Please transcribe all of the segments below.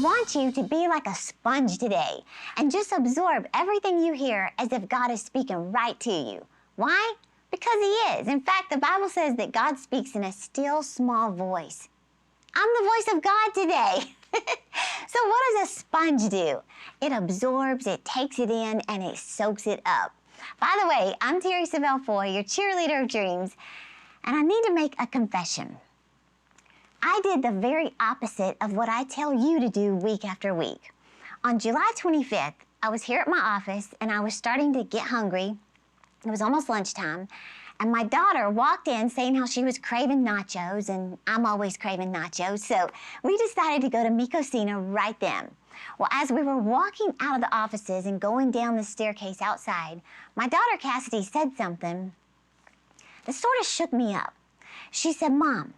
want you to be like a sponge today and just absorb everything you hear as if God is speaking right to you. Why? Because He is. In fact, the Bible says that God speaks in a still, small voice. I'm the voice of God today. So what does a sponge do? It absorbs, it takes it in, and it soaks it up. By the way, I'm Terri Savelle, your cheerleader of dreams, and I need to make a confession. I did the very opposite of what I tell you to do week after week. On July 25th, I was here at my office and I was starting to get hungry. It was almost lunchtime, and my daughter walked in saying how she was craving nachos, and I'm always craving nachos, so we decided to go to Micocina right then. Well, as we were walking out of the offices and going down the staircase outside, my daughter Cassidy said something that sort of shook me up. She said, "Mom,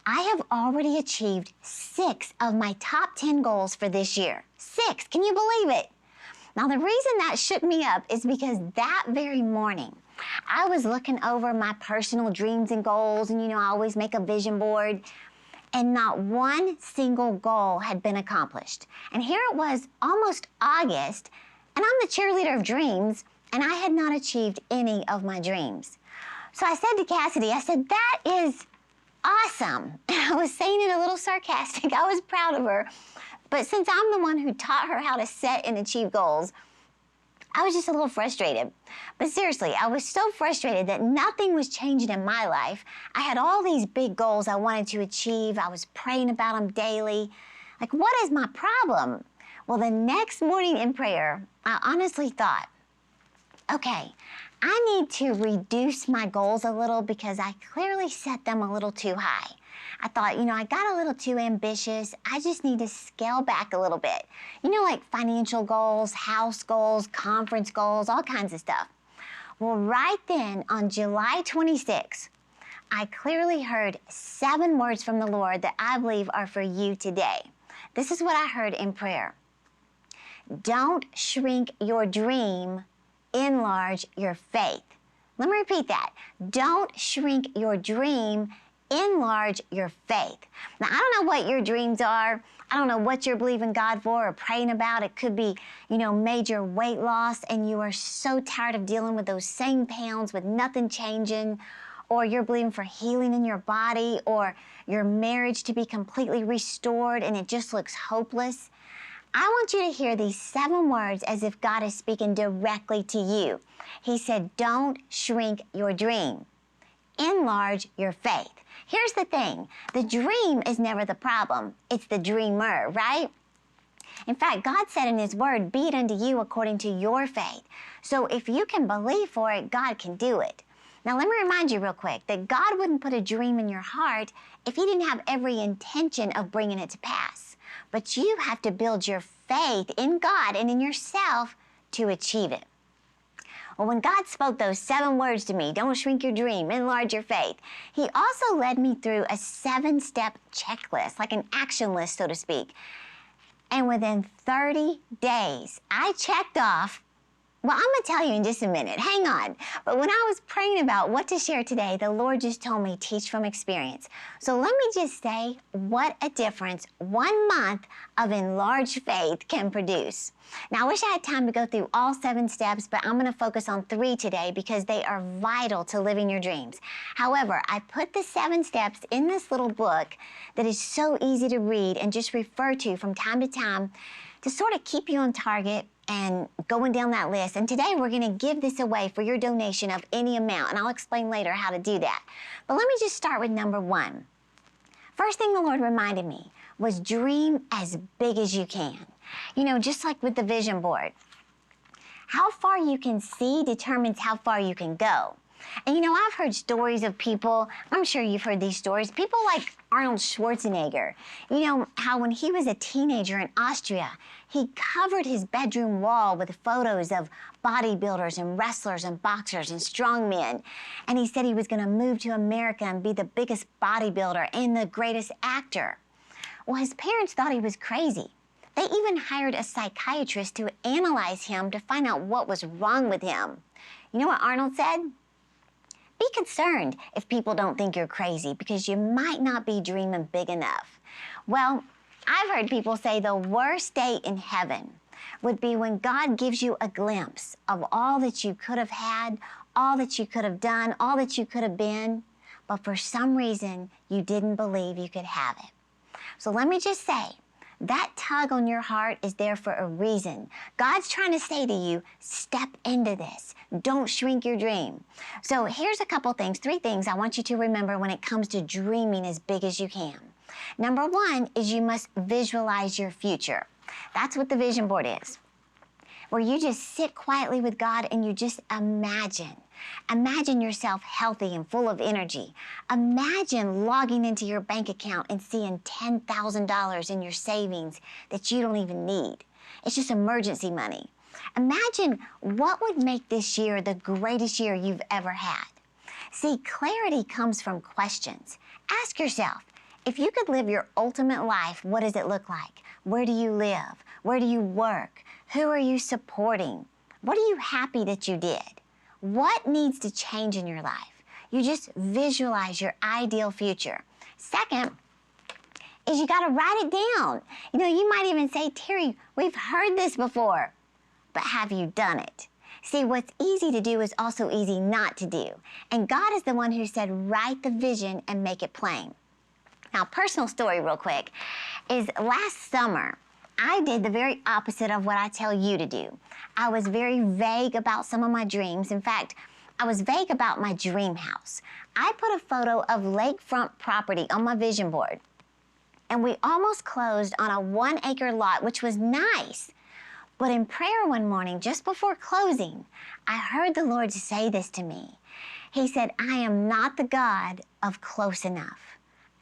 I have already achieved 6 of my top 10 goals for this year." 6, can you believe it? Now, the reason that shook me up is because that very morning, I was looking over my personal dreams and goals, and I always make a vision board, and not one single goal had been accomplished. And here it was almost August, and I'm the cheerleader of dreams, and I had not achieved any of my dreams. So I said to Cassidy, I said, "That is awesome." And I was saying it a little sarcastic. I was proud of her. But since I'm the one who taught her how to set and achieve goals, I was just a little frustrated. But seriously, I was so frustrated that nothing was changing in my life. I had all these big goals I wanted to achieve. I was praying about them daily. Like, what is my problem? Well, the next morning in prayer, I honestly thought, okay, I need to reduce my goals a little because I clearly set them a little too high. I thought, I got a little too ambitious. I just need to scale back a little bit. Like financial goals, house goals, conference goals, all kinds of stuff. Well, right then, on July 26th, I clearly heard 7 words from the Lord that I believe are for you today. This is what I heard in prayer. Don't shrink your dream, enlarge your faith. Let me repeat that. Don't shrink your dream, enlarge your faith. Now, I don't know what your dreams are. I don't know what you're believing God for or praying about. It could be, major weight loss, and you are so tired of dealing with those same pounds with nothing changing, or you're believing for healing in your body, or your marriage to be completely restored and it just looks hopeless. I want you to hear these 7 words as if God is speaking directly to you. He said, don't shrink your dream. Enlarge your faith. Here's the thing. The dream is never the problem. It's the dreamer, right? In fact, God said in His Word, be it unto you according to your faith. So if you can believe for it, God can do it. Now, let me remind you real quick that God wouldn't put a dream in your heart if He didn't have every intention of bringing it to pass. But you have to build your faith in God and in yourself to achieve it. Well, when God spoke those 7 words to me, don't shrink your dream, enlarge your faith, He also led me through a 7-step checklist, like an action list, so to speak. And within 30 days, I checked off. Well, I'm going to tell you in just a minute. Hang on. But when I was praying about what to share today, the Lord just told me, teach from experience. So let me just say what a difference 1 month of enlarged faith can produce. Now, I wish I had time to go through all 7 steps, but I'm going to focus on 3 today because they are vital to living your dreams. However, I put the 7 steps in this little book that is so easy to read and just refer to from time to time to sort of keep you on target and going down that list. And today we're going to give this away for your donation of any amount, and I'll explain later how to do that. But let me just start with number 1. First thing the Lord reminded me was dream as big as you can. Just like with the vision board. How far you can see determines how far you can go. And I've heard stories of people, I'm sure you've heard these stories, people like Arnold Schwarzenegger. How when he was a teenager in Austria, he covered his bedroom wall with photos of bodybuilders and wrestlers and boxers and strongmen. And he said he was going to move to America and be the biggest bodybuilder and the greatest actor. Well, his parents thought he was crazy. They even hired a psychiatrist to analyze him to find out what was wrong with him. You know what Arnold said? Be concerned if people don't think you're crazy because you might not be dreaming big enough. Well, I've heard people say the worst day in heaven would be when God gives you a glimpse of all that you could have had, all that you could have done, all that you could have been, but for some reason you didn't believe you could have it. So let me just say, that tug on your heart is there for a reason. God's trying to say to you, step into this. Don't shrink your dream. So here's a couple things, 3 things I want you to remember when it comes to dreaming as big as you can. Number 1 is you must visualize your future. That's what the vision board is, where you just sit quietly with God and you just imagine. Imagine yourself healthy and full of energy. Imagine logging into your bank account and seeing $10,000 in your savings that you don't even need. It's just emergency money. Imagine what would make this year the greatest year you've ever had. See, clarity comes from questions. Ask yourself, if you could live your ultimate life, what does it look like? Where do you live? Where do you work? Who are you supporting? What are you happy that you did? What needs to change in your life? You just visualize your ideal future. Second is you gotta write it down. You know, you might even say, Terri, we've heard this before, but have you done it? See, what's easy to do is also easy not to do. And God is the one who said, write the vision and make it plain. Now, personal story real quick is last summer, I did the very opposite of what I tell you to do. I was very vague about some of my dreams. In fact, I was vague about my dream house. I put a photo of lakefront property on my vision board, and we almost closed on a 1-acre lot, which was nice. But in prayer one morning, just before closing, I heard the Lord say this to me. He said, I am not the God of close enough.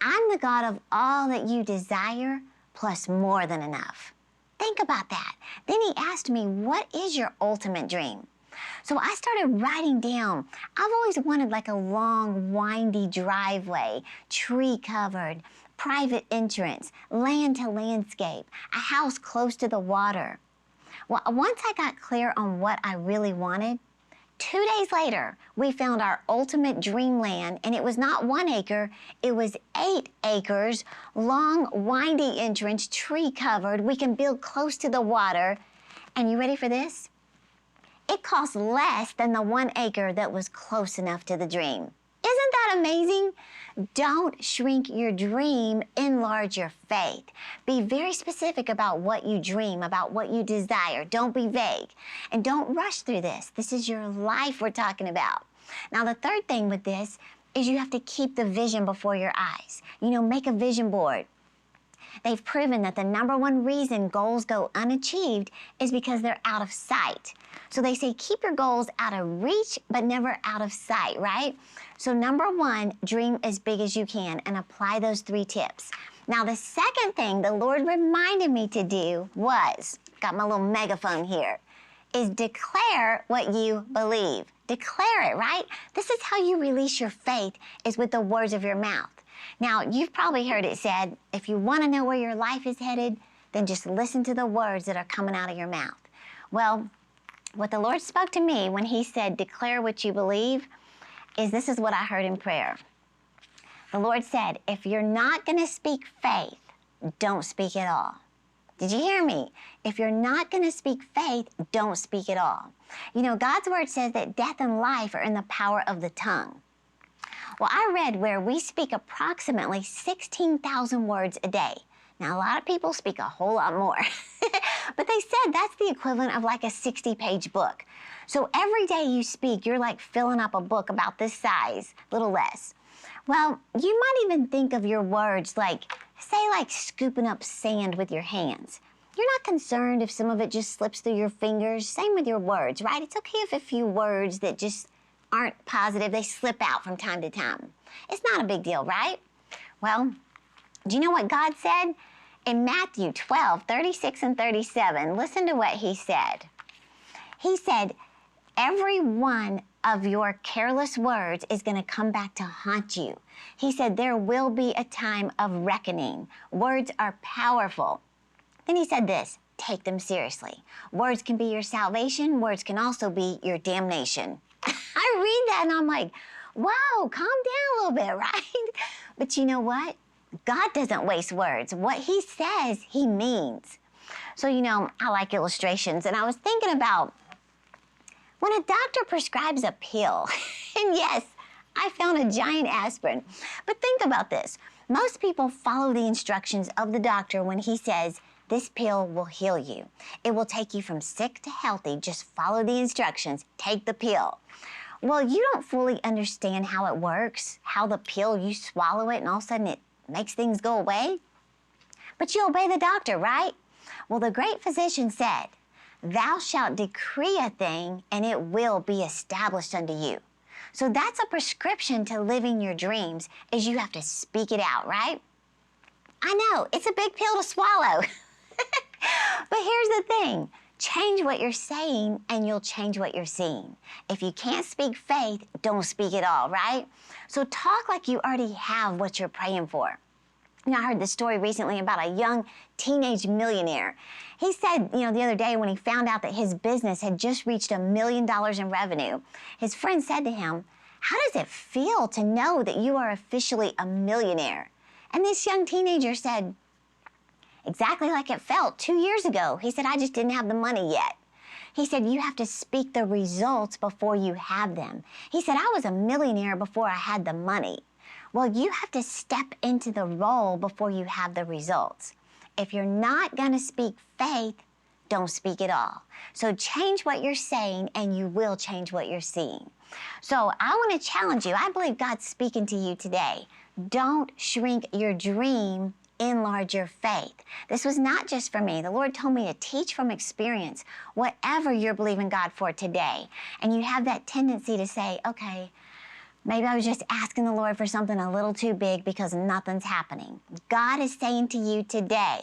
I'm the God of all that you desire, plus more than enough. Think about that. Then he asked me, what is your ultimate dream? So I started writing down. I've always wanted like a long, windy driveway, tree-covered, private entrance, land to landscape, a house close to the water. Well, once I got clear on what I really wanted, 2 days later, we found our ultimate dreamland, and it was not 1 acre, it was 8 acres, long, windy entrance, tree-covered. We can build close to the water. And you ready for this? It cost less than the 1 acre that was close enough to the dream. Isn't that amazing? Don't shrink your dream, enlarge your faith. Be very specific about what you dream, about what you desire. Don't be vague. And don't rush through this. This is your life we're talking about. Now, the third thing with this is you have to keep the vision before your eyes. You know, make a vision board. They've proven that the #1 reason goals go unachieved is because they're out of sight. So they say keep your goals out of reach, but never out of sight, right? So #1, dream as big as you can and apply those 3 tips. Now the second thing the Lord reminded me to do was, got my little megaphone here, is declare what you believe. Declare it, right? This is how you release your faith, is with the words of your mouth. Now, you've probably heard it said, if you want to know where your life is headed, then just listen to the words that are coming out of your mouth. Well, what the Lord spoke to me when he said, declare what you believe, is this is what I heard in prayer. The Lord said, if you're not going to speak faith, don't speak at all. Did you hear me? If you're not going to speak faith, don't speak at all. You know, God's word says that death and life are in the power of the tongue. Well, I read where we speak approximately 16,000 words a day. Now, a lot of people speak a whole lot more, but they said that's the equivalent of like a 60-page book. So every day you speak, you're like filling up a book about this size, a little less. Well, you might even think of your words like, say like scooping up sand with your hands. You're not concerned if some of it just slips through your fingers. Same with your words, right? It's okay if a few words that just aren't positive, they slip out from time to time. It's not a big deal, right? Well, do you know what God said? In Matthew 12, 36 and 37, listen to what he said. He said, every one of your careless words is going to come back to haunt you. He said, there will be a time of reckoning. Words are powerful. Then he said this, take them seriously. Words can be your salvation. Words can also be your damnation. I read that and I'm like, wow, calm down a little bit, right? But you know what? God doesn't waste words. What he says, he means. So, I like illustrations, and I was thinking about when a doctor prescribes a pill, and yes, I found a giant aspirin. But think about this. Most people follow the instructions of the doctor when he says, this pill will heal you. It will take you from sick to healthy. Just follow the instructions. Take the pill. Well, you don't fully understand how it works, how the pill, you swallow it and all of a sudden it makes things go away. But you obey the doctor, right? Well, the great physician said, thou shalt decree a thing and it will be established unto you. So that's a prescription to living your dreams, is you have to speak it out, right? I know, it's a big pill to swallow. But here's the thing. Change what you're saying and you'll change what you're seeing. If you can't speak faith, don't speak at all, right? So talk like you already have what you're praying for. I heard this story recently about a young teenage millionaire. He said, the other day when he found out that his business had just reached $1 million in revenue, his friend said to him, how does it feel to know that you are officially a millionaire? And this young teenager said, exactly like it felt 2 years ago. He said, I just didn't have the money yet. He said, you have to speak the results before you have them. He said, I was a millionaire before I had the money. Well, you have to step into the role before you have the results. If you're not going to speak faith, don't speak at all. So change what you're saying and you will change what you're seeing. So I want to challenge you. I believe God's speaking to you today. Don't shrink your dream. Enlarge your faith. This was not just for me. The Lord told me to teach from experience whatever you're believing God for today. And you have that tendency to say, okay, maybe I was just asking the Lord for something a little too big because nothing's happening. God is saying to you today,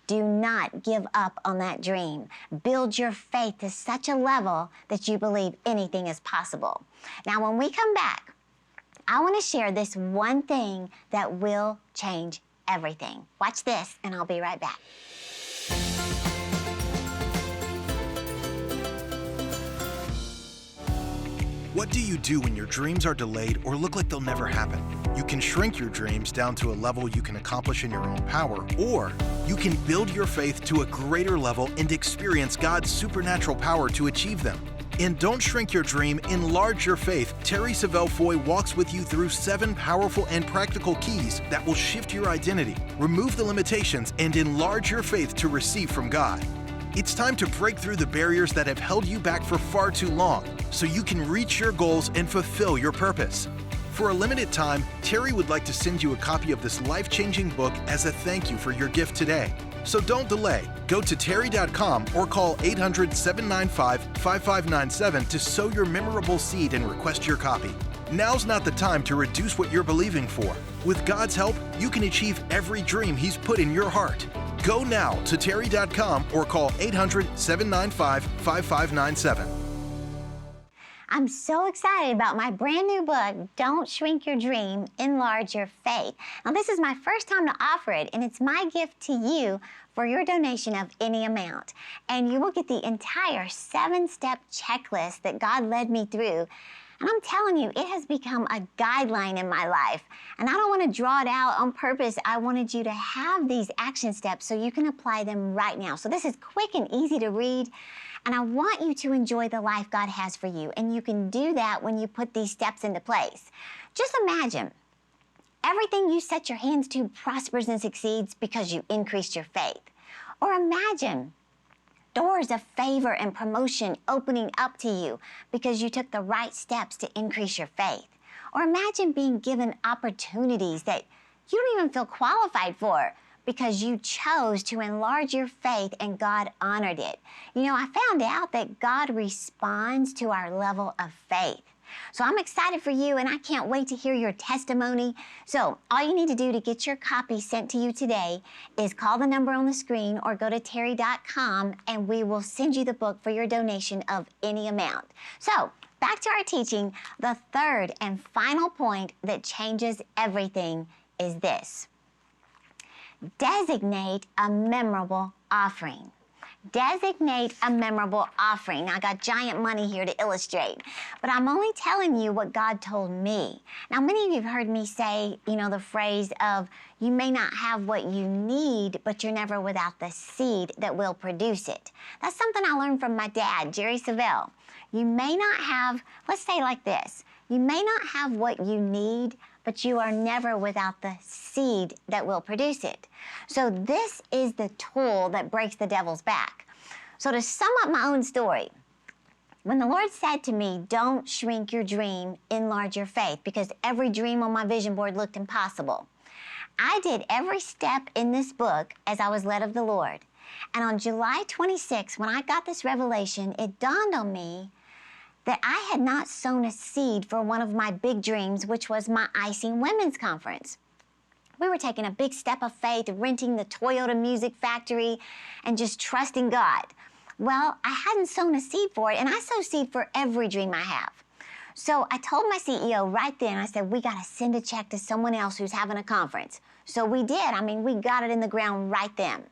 do not give up on that dream. Build your faith to such a level that you believe anything is possible. Now, when we come back, I want to share this one thing that will change everything. Watch this, and I'll be right back. What do you do when your dreams are delayed or look like they'll never happen? You can shrink your dreams down to a level you can accomplish in your own power, or you can build your faith to a greater level and experience God's supernatural power to achieve them. In Don't Shrink Your Dream, Enlarge Your Faith, Terri Savelle Foy walks with you through 7 powerful and practical keys that will shift your identity, remove the limitations, and enlarge your faith to receive from God. It's time to break through the barriers that have held you back for far too long, so you can reach your goals and fulfill your purpose. For a limited time, Terri would like to send you a copy of this life-changing book as a thank you for your gift today. So don't delay. Go to Terri.com or call 800-795-5597 to sow your memorable seed and request your copy. Now's not the time to reduce what you're believing for. With God's help, you can achieve every dream He's put in your heart. Go now to Terri.com or call 800-795-5597. I'm so excited about my brand new book, Don't Shrink Your Dream, Enlarge Your Faith. Now, this is my first time to offer it, and it's my gift to you for your donation of any amount. And you will get the entire 7-step checklist that God led me through. And I'm telling you, it has become a guideline in my life. And I don't want to draw it out on purpose. I wanted you to have these action steps so you can apply them right now. So this is quick and easy to read. And I want you to enjoy the life God has for you. And you can do that when you put these steps into place. Just imagine everything you set your hands to prospers and succeeds because you increased your faith. Or imagine doors of favor and promotion opening up to you because you took the right steps to increase your faith. Or imagine being given opportunities that you don't even feel qualified for because you chose to enlarge your faith and God honored it. I found out that God responds to our level of faith. So I'm excited for you, and I can't wait to hear your testimony. So all you need to do to get your copy sent to you today is call the number on the screen or go to Terri.com, and we will send you the book for your donation of any amount. So back to our teaching. The third and final point that changes everything is this. Designate a memorable offering. Designate a memorable offering. Now, I got giant money here to illustrate, but I'm only telling you what God told me. Now, many of you have heard me say, the phrase of, you may not have what you need, but you're never without the seed that will produce it. That's something I learned from my dad, Jerry Savelle. You may not have, let's say like this, you may not have what you need, but you are never without the seed that will produce it. So this is the tool that breaks the devil's back. So to sum up my own story, when the Lord said to me, don't shrink your dream, enlarge your faith, because every dream on my vision board looked impossible, I did every step in this book as I was led of the Lord. And on July 26, when I got this revelation, it dawned on me that I had not sown a seed for one of my big dreams, which was my Icing Women's Conference. We were taking a big step of faith, renting the Toyota Music Factory, and just trusting God. Well, I hadn't sown a seed for it, and I sow seed for every dream I have. So I told my CEO right then, I said, we got to send a check to someone else who's having a conference. So we did. We got it in the ground right then.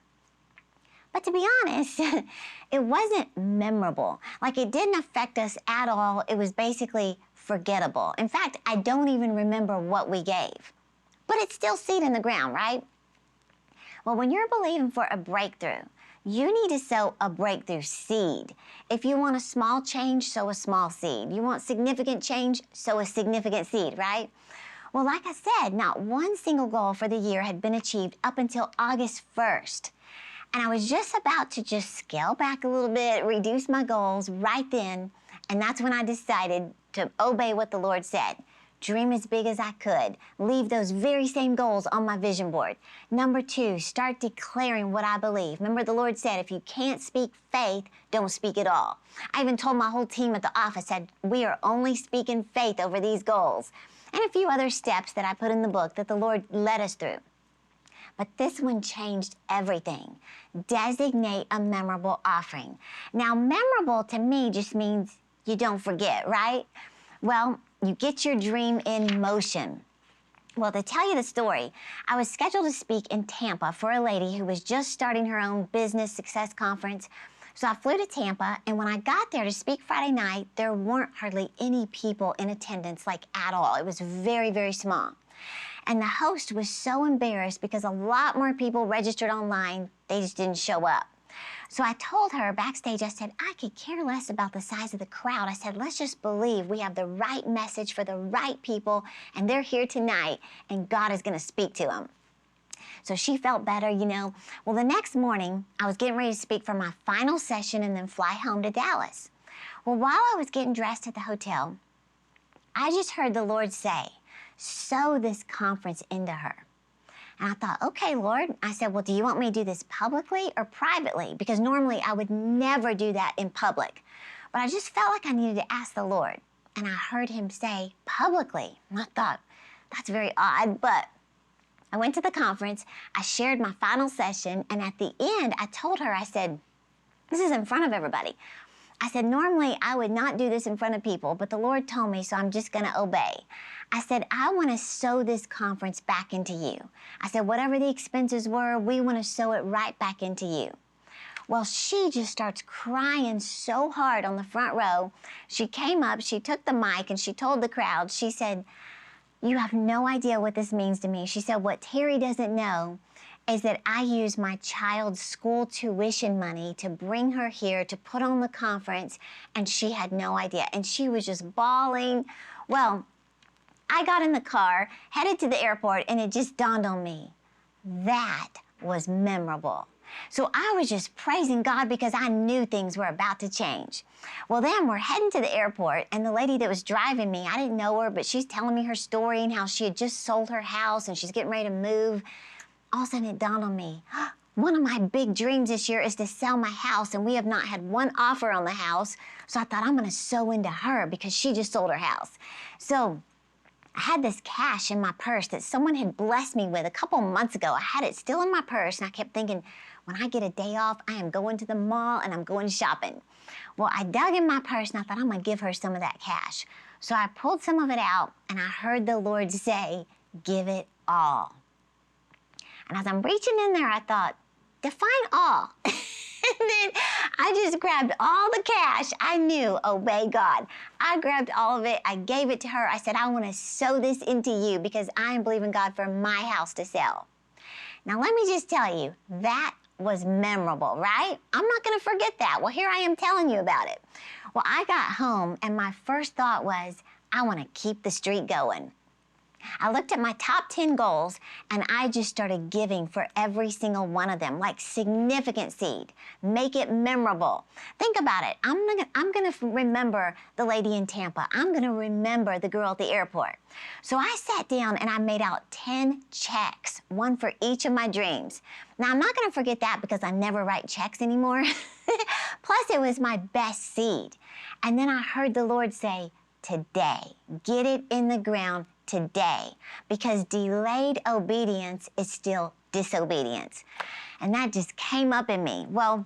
But to be honest, it wasn't memorable. It didn't affect us at all. It was basically forgettable. In fact, I don't even remember what we gave. But it's still seed in the ground, right? Well, when you're believing for a breakthrough, you need to sow a breakthrough seed. If you want a small change, sow a small seed. You want significant change, sow a significant seed, right? Well, like I said, not one single goal for the year had been achieved up until August 1st. And I was just about to scale back a little bit, reduce my goals right then, and that's when I decided to obey what the Lord said. Dream as big as I could. Leave those very same goals on my vision board. Number 2, start declaring what I believe. Remember, the Lord said, if you can't speak faith, don't speak at all. I even told my whole team at the office that we are only speaking faith over these goals. And a few other steps that I put in the book that the Lord led us through. But this one changed everything. Designate a memorable offering. Now, memorable to me just means you don't forget, right? Well, you get your dream in motion. Well, to tell you the story, I was scheduled to speak in Tampa for a lady who was just starting her own business success conference. So I flew to Tampa, and when I got there to speak Friday night, there weren't hardly any people in attendance, at all. It was very, very small. And the host was so embarrassed because a lot more people registered online, they just didn't show up. So I told her backstage, I said, I could care less about the size of the crowd. I said, let's just believe we have the right message for the right people, and they're here tonight, and God is going to speak to them. So she felt better, Well, the next morning, I was getting ready to speak for my final session and then fly home to Dallas. Well, while I was getting dressed at the hotel, I just heard the Lord say, sow this conference into her. And I thought, okay, Lord. I said, well, do you want me to do this publicly or privately? Because normally I would never do that in public. But I just felt like I needed to ask the Lord. And I heard him say, publicly. And I thought, that's very odd. But I went to the conference, I shared my final session, and at the end, I told her, I said, this is in front of everybody. I said, normally I would not do this in front of people, but the Lord told me, so I'm just going to obey. I said, I want to sow this conference back into you. I said, whatever the expenses were, we want to sow it right back into you. Well, she just starts crying so hard on the front row. She came up, she took the mic, and she told the crowd, she said, you have no idea what this means to me. She said, what Terri doesn't know is that I use my child's school tuition money to bring her here to put on the conference, and she had no idea. And she was just bawling. Well, I got in the car, headed to the airport, and it just dawned on me. That was memorable. So I was just praising God because I knew things were about to change. Well, then we're heading to the airport, and the lady that was driving me, I didn't know her, but she's telling me her story and how she had just sold her house and she's getting ready to move. All of a sudden it dawned on me, one of my big dreams this year is to sell my house, and we have not had one offer on the house. So I thought, I'm gonna sow into her because she just sold her house. So I had this cash in my purse that someone had blessed me with a couple months ago. I had it still in my purse, and I kept thinking, when I get a day off, I am going to the mall and I'm going shopping. Well, I dug in my purse and I thought, I'm gonna give her some of that cash. So I pulled some of it out, and I heard the Lord say, give it all. And as I'm reaching in there, I thought, define all. And then I just grabbed all the cash. I knew, obey God. I grabbed all of it. I gave it to her. I said, I want to sow this into you because I am believing God for my house to sell. Now, let me just tell you, that was memorable, right? I'm not going to forget that. Well, here I am telling you about it. Well, I got home, and my first thought was, I want to keep the streak going. I looked at my top 10 goals, and I just started giving for every single one of them, like significant seed. Make it memorable. Think about it. I'm gonna remember the lady in Tampa. I'm gonna remember the girl at the airport. So I sat down and I made out 10 checks, one for each of my dreams. Now, I'm not gonna forget that because I never write checks anymore. Plus, it was my best seed. And then I heard the Lord say, today, get it in the ground today, because delayed obedience is still disobedience. And that just came up in me. Well,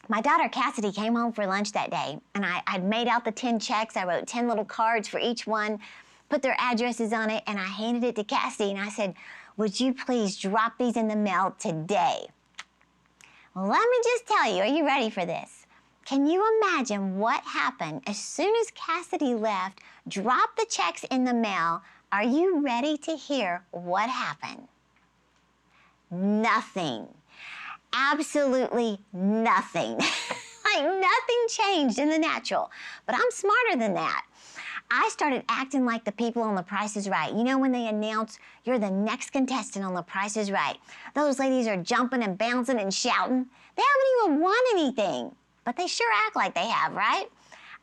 my daughter Cassidy came home for lunch that day, and I'd made out the 10 checks. I wrote 10 little cards for each one, put their addresses on it, and I handed it to Cassidy, and I said, would you please drop these in the mail today? Well, let me just tell you, are you ready for this? Can you imagine what happened as soon as Cassidy left, dropped the checks in the mail? Are you ready to hear what happened? Nothing. Absolutely nothing. Like nothing changed in the natural. But I'm smarter than that. I started acting like the people on The Price is Right. You know when they announce you're the next contestant on The Price is Right? Those ladies are jumping and bouncing and shouting. They haven't even won anything, but they sure act like they have, right?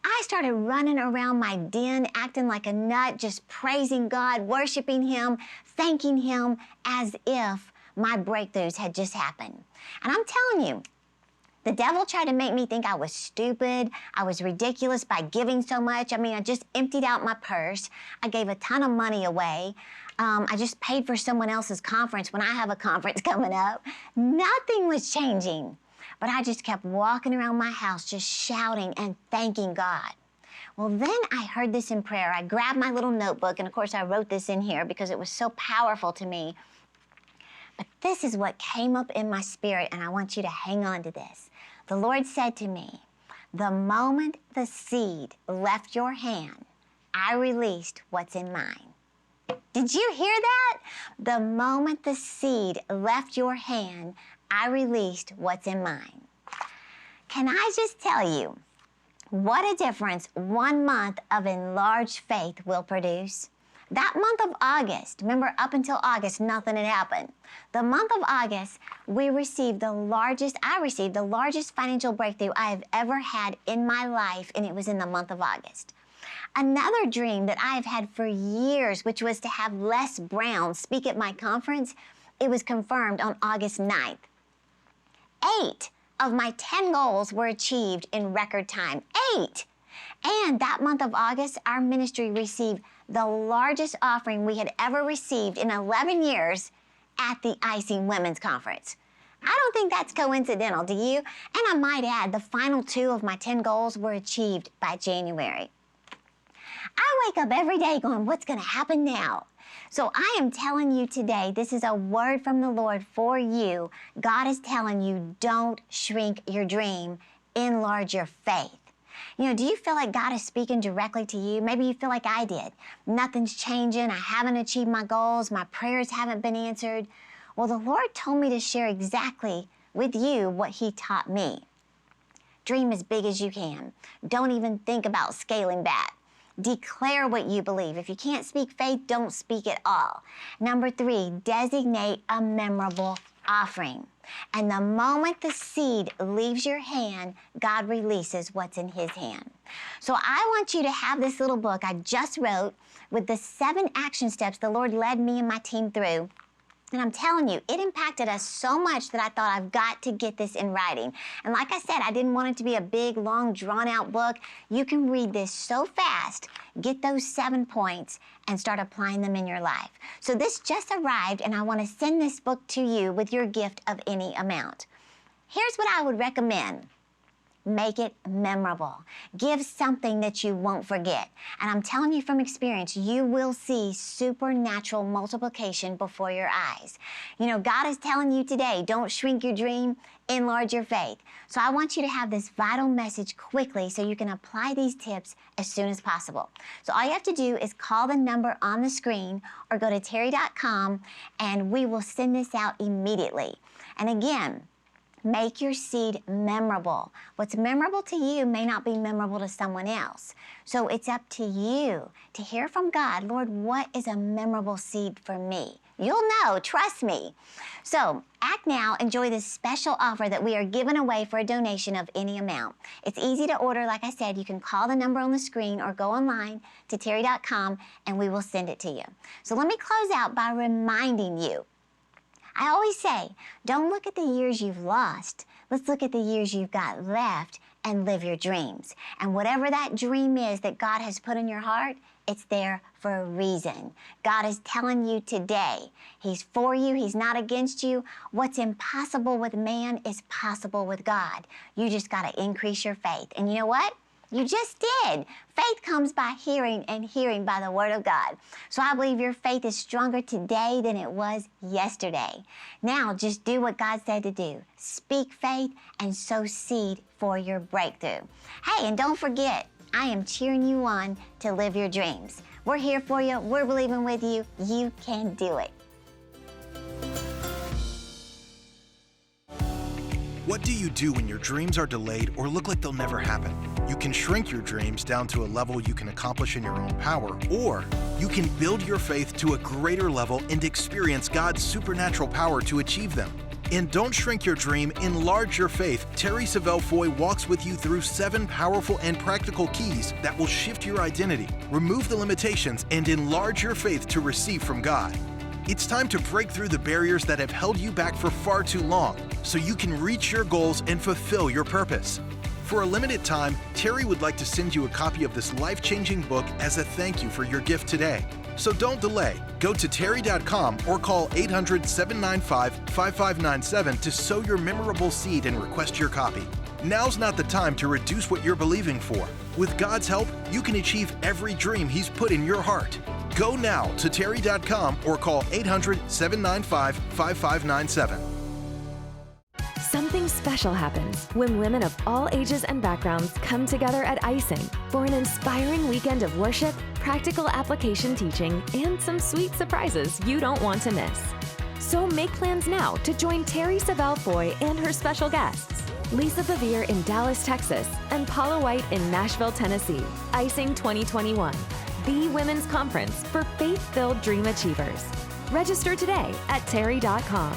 I started running around my den, acting like a nut, just praising God, worshiping Him, thanking Him as if my breakthroughs had just happened. And I'm telling you, the devil tried to make me think I was stupid, I was ridiculous by giving so much. I mean, I just emptied out my purse. I gave a ton of money away. I just paid for someone else's conference when I have a conference coming up. Nothing was changing. But I just kept walking around my house, just shouting and thanking God. Well, then I heard this in prayer. I grabbed my little notebook, and of course I wrote this in here because it was so powerful to me. But this is what came up in my spirit, and I want you to hang on to this. The Lord said to me, the moment the seed left your hand, I released what's in mine. Did you hear that? The moment the seed left your hand, I released what's in mine. Can I just tell you what a difference 1 month of enlarged faith will produce? That month of August, remember up until August, nothing had happened. The month of August, I received the largest financial breakthrough I have ever had in my life, and it was in the month of August. Another dream that I have had for years, which was to have Les Brown speak at my conference, it was confirmed on August 9th. 8 of my 10 goals were achieved in record time. 8! And that month of August, our ministry received the largest offering we had ever received in 11 years at the Icing Women's Conference. I don't think that's coincidental, do you? And I might add, the final 2 of my 10 goals were achieved by January. I wake up every day going, what's going to happen now? So I am telling you today, this is a word from the Lord for you. God is telling you, don't shrink your dream, enlarge your faith. You know, do you feel like God is speaking directly to you? Maybe you feel like I did. Nothing's changing. I haven't achieved my goals. My prayers haven't been answered. Well, the Lord told me to share exactly with you what He taught me. Dream as big as you can. Don't even think about scaling back. Declare what you believe. If you can't speak faith, don't speak at all. Number 3, designate a memorable offering. And the moment the seed leaves your hand, God releases what's in His hand. So I want you to have this little book I just wrote with the 7 action steps the Lord led me and my team through. And I'm telling you, it impacted us so much that I thought I've got to get this in writing. And like I said, I didn't want it to be a big, long, drawn-out book. You can read this so fast, get those 7 points, and start applying them in your life. So this just arrived, and I want to send this book to you with your gift of any amount. Here's what I would recommend. Make it memorable. Give something that you won't forget. And I'm telling you from experience, you will see supernatural multiplication before your eyes. You know, God is telling you today, don't shrink your dream, Enlarge Your Faith. So I want you to have this vital message quickly so you can apply these tips as soon as possible. So all you have to do is call the number on the screen or go to Terri.com and we will send this out immediately. And again, make your seed memorable. What's memorable to you may not be memorable to someone else. So it's up to you to hear from God, Lord, what is a memorable seed for me? You'll know, trust me. So act now, enjoy this special offer that we are giving away for a donation of any amount. It's easy to order, like I said. You can call the number on the screen or go online to Terri.com and we will send it to you. So let me close out by reminding you, I always say, don't look at the years you've lost. Let's look at the years you've got left and live your dreams. And whatever that dream is that God has put in your heart, it's there for a reason. God is telling you today, He's for you, He's not against you. What's impossible with man is possible with God. You just got to increase your faith. And you know what? You just did. Faith comes by hearing and hearing by the Word of God. So I believe your faith is stronger today than it was yesterday. Now just do what God said to do. Speak faith and sow seed for your breakthrough. Hey, and don't forget, I am cheering you on to live your dreams. We're here for you. We're believing with you. You can do it. What do you do when your dreams are delayed or look like they'll never happen? You can shrink your dreams down to a level you can accomplish in your own power, or you can build your faith to a greater level and experience God's supernatural power to achieve them. In Don't Shrink Your Dream, Enlarge Your Faith, Terri Savelle Foy walks with you through 7 powerful and practical keys that will shift your identity, remove the limitations, and enlarge your faith to receive from God. It's time to break through the barriers that have held you back for far too long so you can reach your goals and fulfill your purpose. For a limited time, Terri would like to send you a copy of this life-changing book as a thank you for your gift today. So don't delay. Go to Terri.com or call 800-795-5597 to sow your memorable seed and request your copy. Now's not the time to reduce what you're believing for. With God's help, you can achieve every dream He's put in your heart. Go now to Terri.com or call 800-795-5597. Something special happens when women of all ages and backgrounds come together at Icing for an inspiring weekend of worship, practical application teaching, and some sweet surprises you don't want to miss. So make plans now to join Terri Savelle Foy and her special guests, Lisa Bevere in Dallas, Texas, and Paula White in Nashville, Tennessee. Icing 2021, the women's conference for faith-filled dream achievers. Register today at Terri.com.